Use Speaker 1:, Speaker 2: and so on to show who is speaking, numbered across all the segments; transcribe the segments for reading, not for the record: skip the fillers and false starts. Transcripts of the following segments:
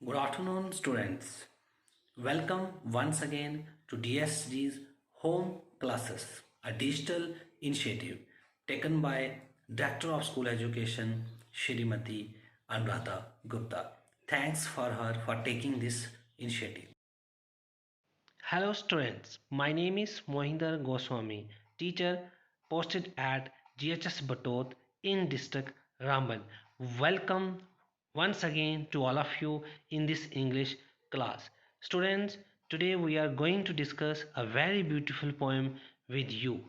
Speaker 1: Good afternoon, students. Welcome once again to DSG's Home Classes, a digital initiative taken by Director of School Education, Shrimati Anuradha Gupta. Thanks for her for taking this initiative.
Speaker 2: Hello students, my name is Mohinder Goswami, teacher posted at GHS Batot in district Ramban. Welcome once again to all of you in this English class. Students, today we are going to discuss a very beautiful poem with you.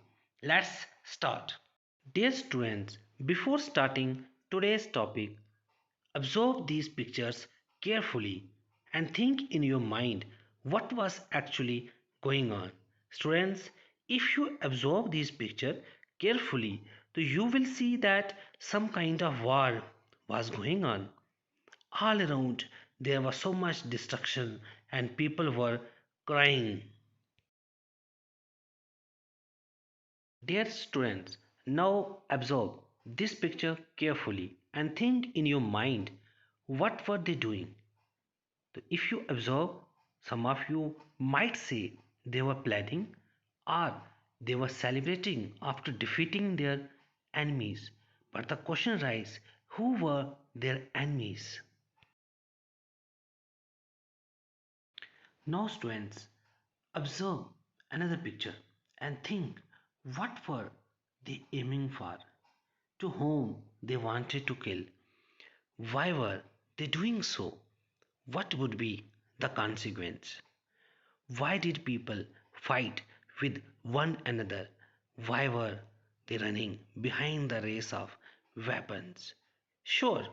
Speaker 2: Let's start. Dear students, before starting today's topic, observe these pictures carefully and think in your mind what was actually going on. Students, if you observe these pictures carefully, so you will see that some kind of war was going on. All around there was so much destruction and people were crying. Dear students, now observe this picture carefully and think in your mind what were they doing. So if you observe, some of you might say they were planning or they were celebrating after defeating their enemies. But the question arises, who were their enemies? Now, students, observe another picture and think what were they aiming for? To whom they wanted to kill? Why were they doing so? What would be the consequence? Why did people fight with one another? Why were they running behind the race of weapons? Sure,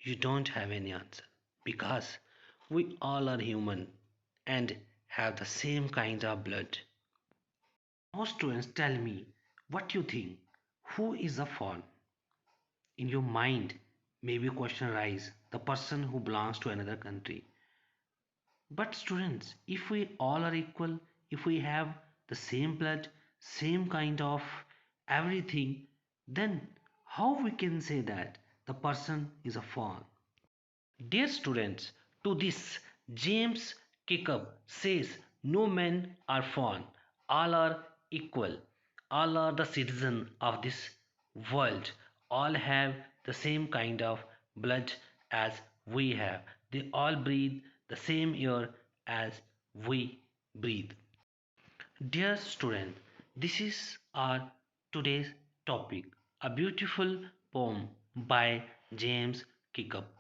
Speaker 2: you don't have any answer because we all are human and have the same kind of blood. Now, students, tell me what you think. Who is the fawn? In your mind, maybe question arise the person who belongs to another country. But students, if we all are equal, if we have the same blood, same kind of everything, then how we can say that the person is a fawn? Dear students, to this James Kickup says no men are fawn, all are equal, all are the citizen of this world, all have the same kind of blood as we have. They all breathe the same air as we breathe. Dear student, this is our today's topic, a beautiful poem by James Kickup.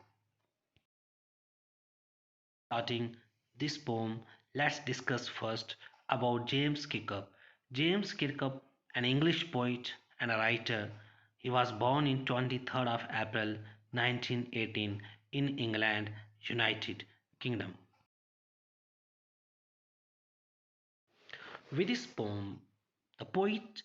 Speaker 2: Starting this poem, let's discuss first about James Kirkup. James Kirkup, an English poet and a writer, he was born in 23rd of April 1918 in England, United Kingdom. With this poem, the poet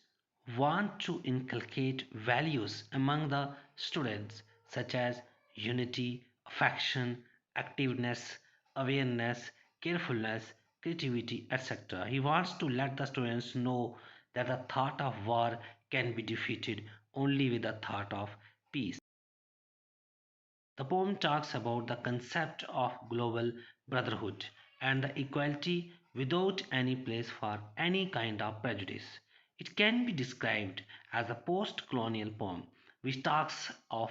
Speaker 2: wants to inculcate values among the students such as unity, affection, activeness, awareness, carefulness, creativity, etc. He wants to let the students know that the thought of war can be defeated only with the thought of peace. The poem talks about the concept of global brotherhood and the equality without any place for any kind of prejudice. It can be described as a post colonial poem which talks of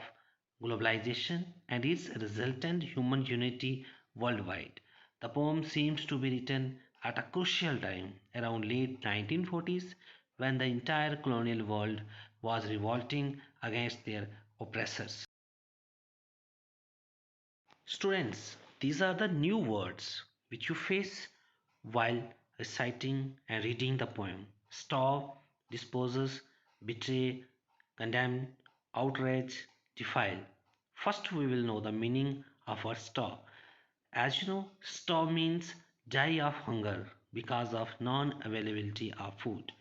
Speaker 2: globalization and its resultant human unity worldwide. The poem seems to be written at a crucial time around late 1940s when the entire colonial world was revolting against their oppressors. Students, these are the new words which you face while reciting and reading the poem. Starve, disposes, betray, condemn, outrage, defile. First, we will know the meaning of word starve. As you know, starve means die of hunger because of non-availability of food.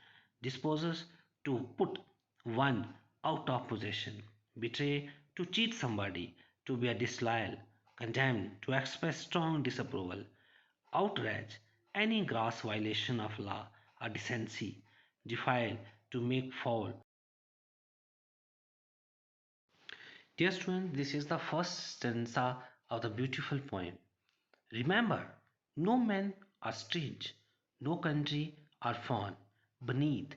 Speaker 2: Disposes to put one out of possession. Betray to cheat somebody, to be a disloyal. Condemn to express strong disapproval. Outrage any gross violation of law or decency. Defile to make foul. Dear students, this is the first stanza of the beautiful poem. Remember, no men are strange, no country are foreign. Beneath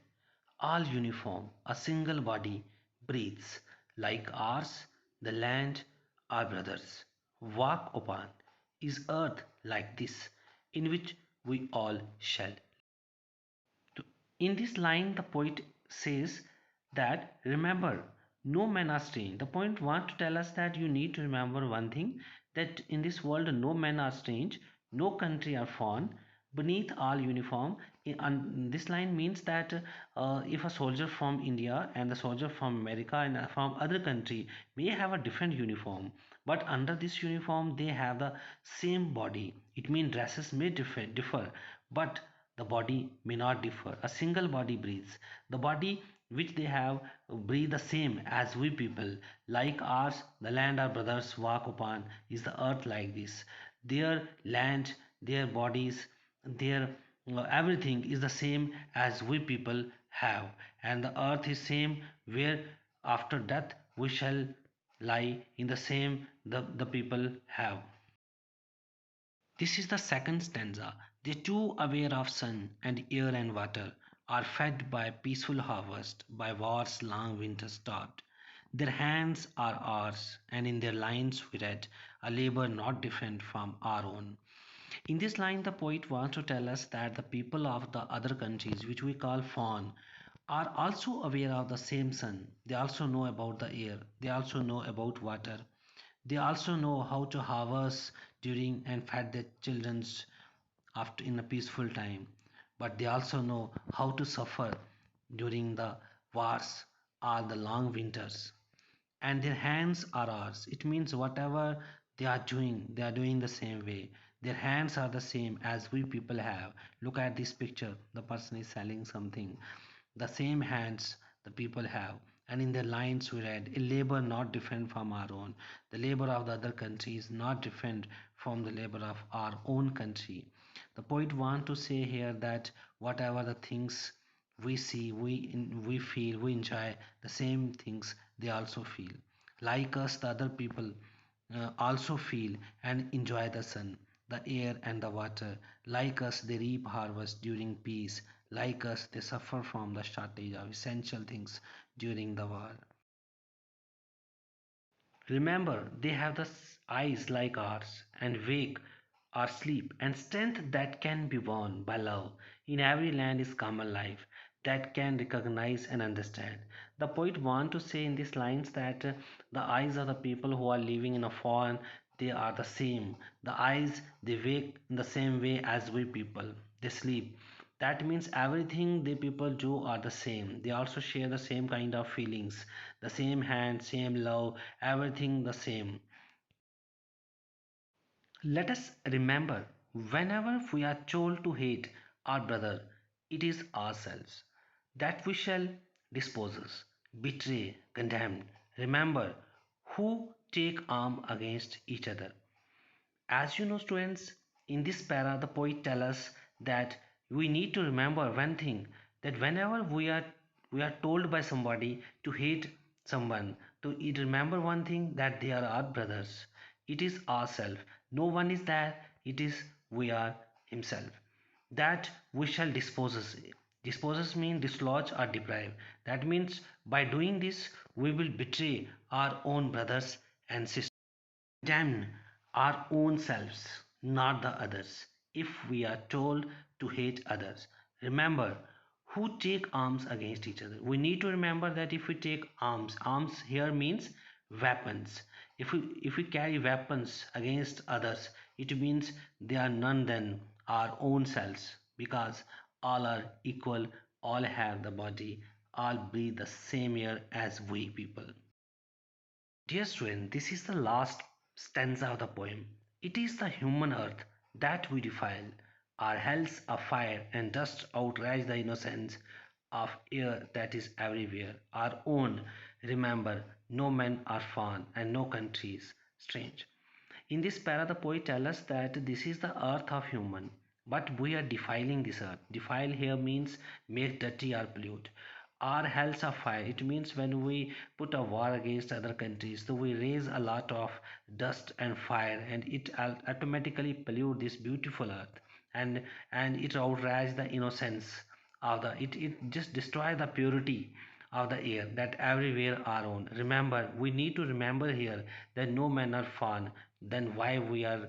Speaker 2: all uniform, a single body breathes like ours, the land our brothers walk upon is earth like this, in which we all shall. In this line, the poet says that remember, no men are strange. The poet wants to tell us that you need to remember one thing, that in this world, no men are strange, no country are foreign, beneath all uniform. And this line means that if a soldier from India and the soldier from America and from other country may have a different uniform, but under this uniform they have the same body. It means dresses may differ, but the body may not differ. A single body breathes. The body which they have breathe the same as we people. Like ours, the land our brothers walk upon is the earth like this. Their land, their bodies, their everything is the same as we people have. And the earth is same where after death we shall lie in the same the people have. This is the second stanza. They too, aware of sun and air and water, are fed by peaceful harvest, by war's long winter stopped. Their hands are ours, and in their lines we read a labor not different from our own. In this line, the poet wants to tell us that the people of the other countries, which we call foreign, are also aware of the same sun. They also know about the air. They also know about water. They also know how to harvest during and feed their children after in a peaceful time. But they also know how to suffer during the wars or the long winters. And their hands are ours. It means whatever they are doing the same way. Their hands are the same as we people have. Look at this picture. The person is selling something. The same hands the people have. And in their lines we read, a labor not different from our own. The labor of the other country is not different from the labor of our own country. The poet want to say here that whatever the things we see, we feel, we enjoy the same things they also feel. Like us, the other people also feel and enjoy the sun, the air, and the water. Like us, they reap harvest during peace. Like us, they suffer from the shortage of essential things during the war. Remember, they have the eyes like ours, and wake or sleep, and strength that can be won by love. In every land is common life that can recognize and understand. The poet want to say in these lines that the eyes of the people who are living in a foreign, they are the same. The eyes they wake in the same way as we people. They sleep. That means everything the people do are the same. They also share the same kind of feelings, the same hand, same love, everything the same. Let us remember, whenever we are told to hate our brother, it is ourselves that we shall dispose us, betray, condemn. Remember who take arm against each other. As you know, students, in this para, the poet tells us that we need to remember one thing, that whenever we are told by somebody to hate someone, to remember one thing, that they are our brothers. It is ourself. No one is there. It is we are himself. That we shall dispose us. Disposes mean dislodge or deprive. That means by doing this, we will betray our own brothers and sisters. Damn our own selves, not the others, if we are told to hate others. Remember, who take arms against each other. We need to remember that if we take arms here means weapons. If we carry weapons against others, it means they are none than our own selves, because all are equal, all have the body, all breathe the same air as we people. Dear student, this is the last stanza of the poem. It is the human earth that we defile. Our hells of fire and dust outrage the innocence of air that is everywhere. Our own, remember, no men are found and no countries strange. In this para, the poet tells us that this is the earth of human, but we are defiling this earth. Defile here means make dirty or pollute. our hells are fire. It means when we put a war against other countries, so we raise a lot of dust and fire, and it automatically pollute this beautiful earth, and it outrage the innocence of the it just destroy the purity of the air that everywhere are on. Remember, we need to remember here that no men are found. Then why we are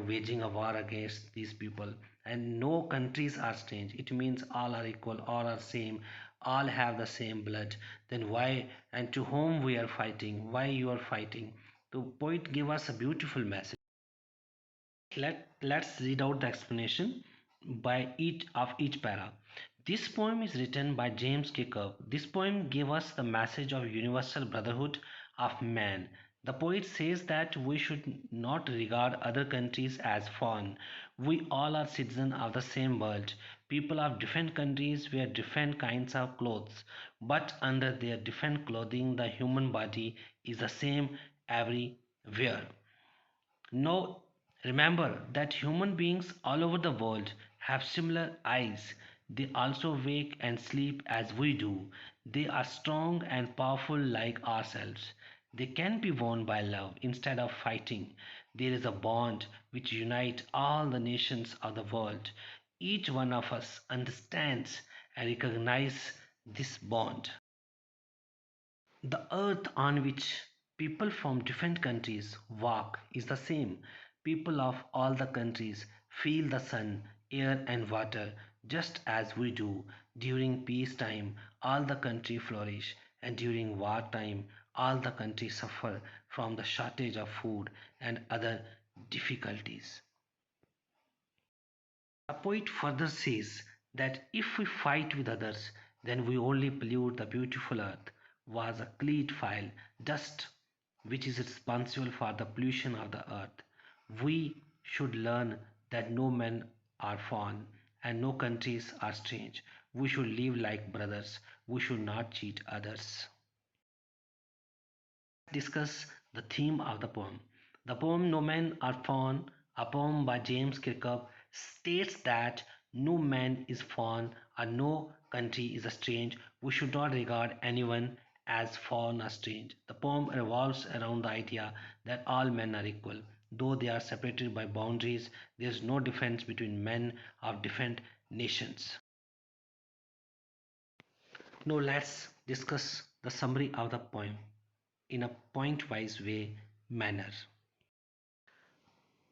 Speaker 2: waging a war against these people? And no countries are strange. It means all are equal, all are same, all have the same blood. Then why, and to whom we are fighting? Why you are fighting? The poet give us a beautiful message. Let's read out the explanation by each para. This poem is written by James K. Kirk. This poem gave us the message of universal brotherhood of man. The poet says that we should not regard other countries as foreign. We all are citizens of the same world. People of different countries wear different kinds of clothes, but under their different clothing, the human body is the same everywhere. Now, remember that human beings all over the world have similar eyes. They also wake and sleep as we do. They are strong and powerful like ourselves. They can be won by love instead of fighting. There is a bond which unites all the nations of the world. Each one of us understands and recognizes this bond. The earth on which people from different countries walk is the same. People of all the countries feel the sun, air, and water just as we do. During peacetime, all the country flourish, and during wartime, all the country suffer from the shortage of food and other difficulties. The poet further says that if we fight with others, then we only pollute the beautiful earth. Was a cleat file, dust, which is responsible for the pollution of the earth. We should learn that no men are foreign and no countries are strange. We should live like brothers. We should not cheat others. Discuss the theme of the poem. The poem No Men Are Found, a poem by James Kirkup, states that no man is foreign or no country is a strange. We should not regard anyone as foreign or strange. The poem revolves around the idea that all men are equal. Though they are separated by boundaries, there is no difference between men of different nations. Now let's discuss the summary of the poem in a point-wise way manner.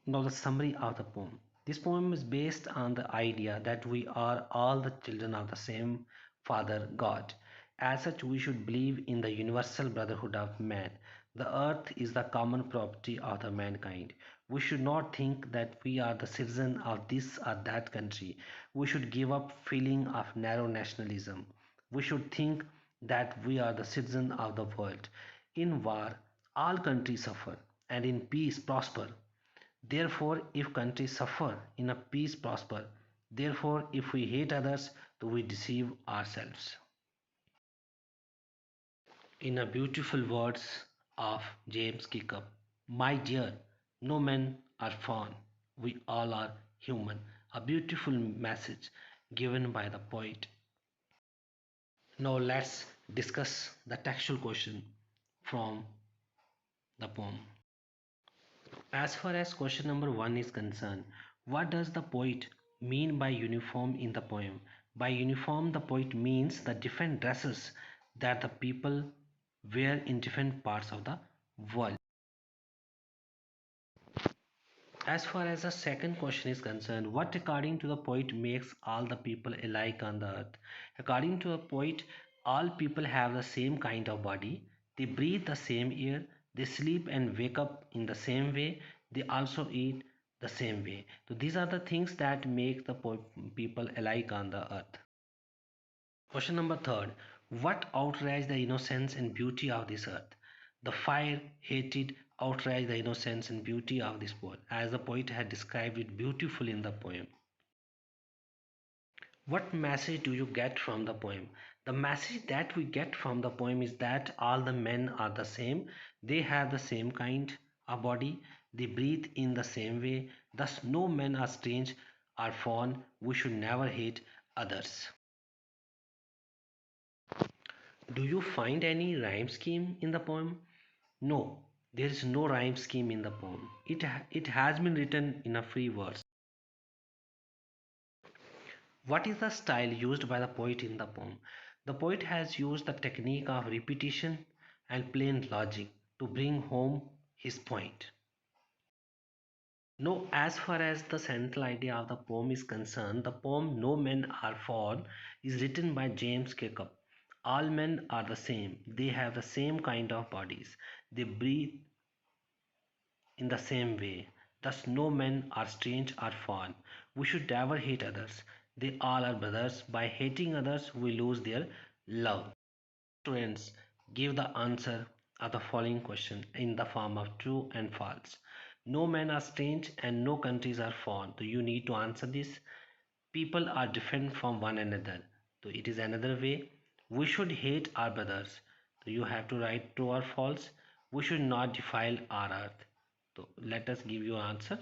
Speaker 2: Now the summary of the poem. This poem is based on the idea that we are all the children of the same Father God. As such, we should believe in the universal brotherhood of man. The earth is the common property of the mankind. We should not think that we are the citizen of this or that country. We should give up feeling of narrow nationalism. We should think that we are the citizen of the world. In war, all countries suffer, and in peace prosper. Therefore, if countries suffer, in a peace prosper. Therefore, if we hate others, do we deceive ourselves. In a beautiful words of James Kickup, my dear, no men are found. We all are human. A beautiful message given by the poet. Now let's discuss the textual question from the poem. As far as question number 1 is concerned, what does the poet mean by uniform in the poem? By uniform, the poet means the different dresses that the people wear in different parts of the world. As far as the second question is concerned, what according to the poet makes all the people alike on the earth? According to the poet, all people have the same kind of body, they breathe the same air, they sleep and wake up in the same way, they also eat the same way. So these are the things that make the people alike on the earth. Question number third. What outraged the innocence and beauty of this earth? The fire, hated, outraged the innocence and beauty of this world, as the poet had described it beautifully in the poem. What message do you get from the poem? The message that we get from the poem is that all the men are the same, they have the same kind of body, they breathe in the same way, thus no men are strange or foreign. We should never hate others. Do you find any rhyme scheme in the poem? No, there is no rhyme scheme in the poem. It has been written in a free verse. What is the style used by the poet in the poem? The poet has used the technique of repetition and plain logic to bring home his point. No, as far as the central idea of the poem is concerned, the poem No Men Are Fallen is written by James Kirkup. All men are the same. They have the same kind of bodies. They breathe in the same way. Thus, no men are strange or foreign. We should never hate others. They all are brothers. By hating others, we lose their love. Students, give the answer of the following question in the form of true and false. No men are strange and no countries are foreign. So you need to answer this. People are different from one another. So it is another way. We should hate our brothers. So you have to write true or false. We should not defile our earth. So let us give you answer.